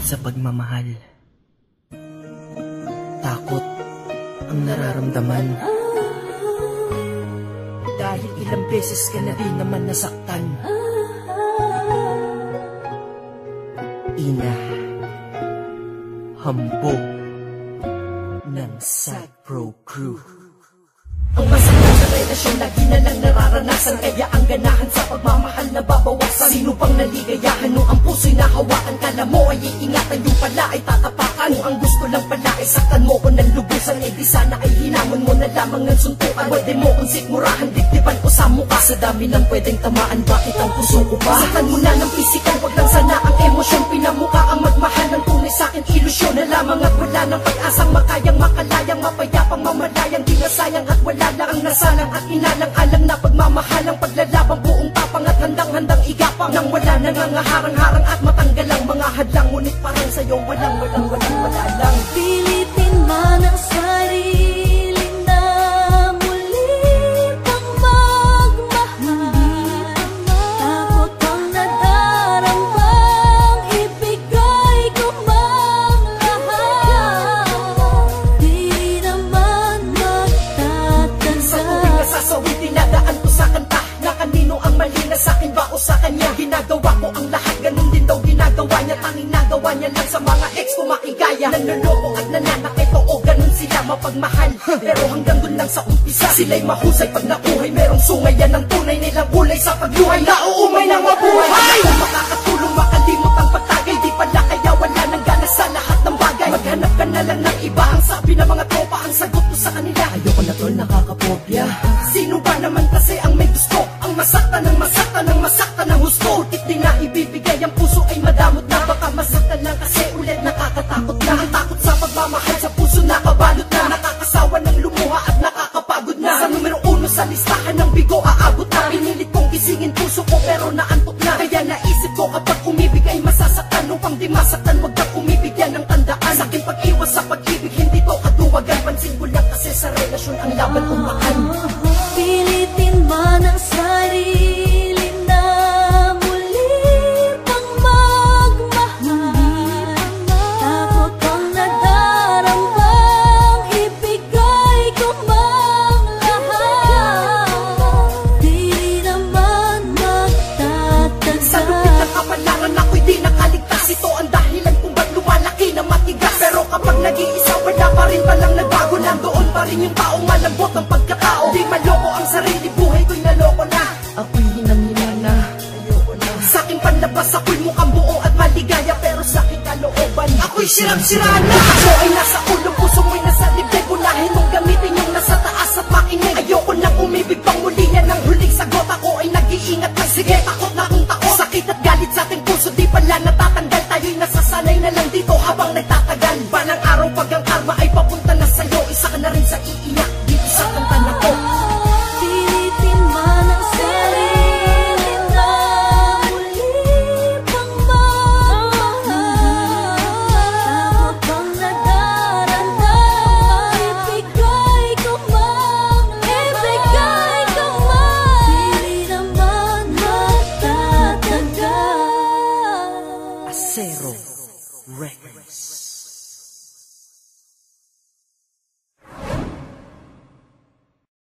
sa pagmamahal. Takot ang nararamdaman. Dahil ilang beses ka na din naman nasaktan. Ina, hambog ng Sad Pro Crew. Ang masakit sa relasyon lagi na lang nararanasan, kaya ang ganahan sa pagmamahal na babawasan. Sino bang naligayahan nung ang puso'y nahawakan? Kala mo ay iingatan, yung pala ay tatapakan. Kung ang gusto lang pala ay saktan mo ko ng lubusan, eh di sana ay hinamon mo na lamang ng suntukan. Pwede mo kong sikmurahan, diktiban ko sa mukha. Sa dami ng pwedeng tamaan, bakit ang puso ko ba? Saktan mo na ng pisikal, wag lang sana ang emosyon. Pinamukha ang magmahal ng tunay sa'kin, ilusyon na lamang at wala ng pag-asang makayang makalayang, mapayapang mamalayang. Di nasayang at wala lang ang nasalang at inalang-alang na pagmamahalang paglalabang buong tapang at handang-handang igapang. Nang wala na nga harang-harang at matanggal ang mga hadlang, ngunit parang sa'yo wala lang. Pilitin man ang sarili na muli pang magmahal. Takot ang nadarambang ibigay ko mang lahat. Di naman magtatagal. Sa tuwing nasasawid, dinadaan ko sa kanta na kanino ang mali, na sa'kin ba o sa kanya. Ginagawa ko ang lahat, ganun din daw ginagawa niya. Tanging nagawa niya lang sa mga ex ko makigaya. Nanloloko at nananakit, oo ganun sila mapagmahal. Pero hanggang dun lang sa umpisa, sila'y mahusay pag nakuhay. Merong sungay, yan ang tunay nilang kulay sa pagluhay. Nauumay ng mabuhay. Kung makakatulong makalimot ang pagtagay, di pala kaya wala nang gana sa lahat ng bagay. Maghanap ka na lang ng iba, ang sabi ng mga tropa, ang sagot ko sa kanila, ayoko na tol, nakakapobya. Sino ba naman kasi ang may gusto? Ang masaktan ng masaktan ng masaktan ng husto. Utit din na ibibigay, ang puso ay madamot na. Baka masaktan lang kasi ulit nakakatakot na. Ang takot sa pagmamahal sa puso nakabalot na. Nakakasawa ng lumuha at nakakapagod na. Sa numero 1 sa listahan ng bigo aabot na. Pinilit kong gisingin puso ko pero naantok na. Kaya naisip ko kapag umibig ay masasaktan. Upang di masaktan wag kang umibig, yan ang tandaan. Sa aking pag-iwas sa pag-ibig hindi to katuwagan. Pansin ko lang kasi sa relasyon ang laban umakan. Pilitin man ang sarili na muli pang magmahal. Takot ang nadarambang ibigay ko mang lahat. Di naman magtatagal. Sa lupit ng kapalaran ako'y di nakaligtas. Ito ang dahilan kung ba't lumalaki na matigas. Pero kapag nag-iisa wala pa rin palang nagbago. Nandoon pa rin yung taong malambot ang pagkatao. Di maloko ang sarili, buhay ko'y naloko na. Ako'y hinang-hina na, ayoko na. Sa'king panlabas ako'y mukhang buo at maligaya, pero sa'king kalooban ako'y sirang-sira na. Ako ay nasa ulo, puso mo'y nasa dibdib. Unahin mong gamitin yung nasa taas at makinig. Ayoko nang umibig pang muli, yan ang huling sagot. Ako ay nag-iingat na sige, takot na kung takot. Sakit at galit sa ating puso di pala natatanggal. Tayo'y nasasanay na lang dito habang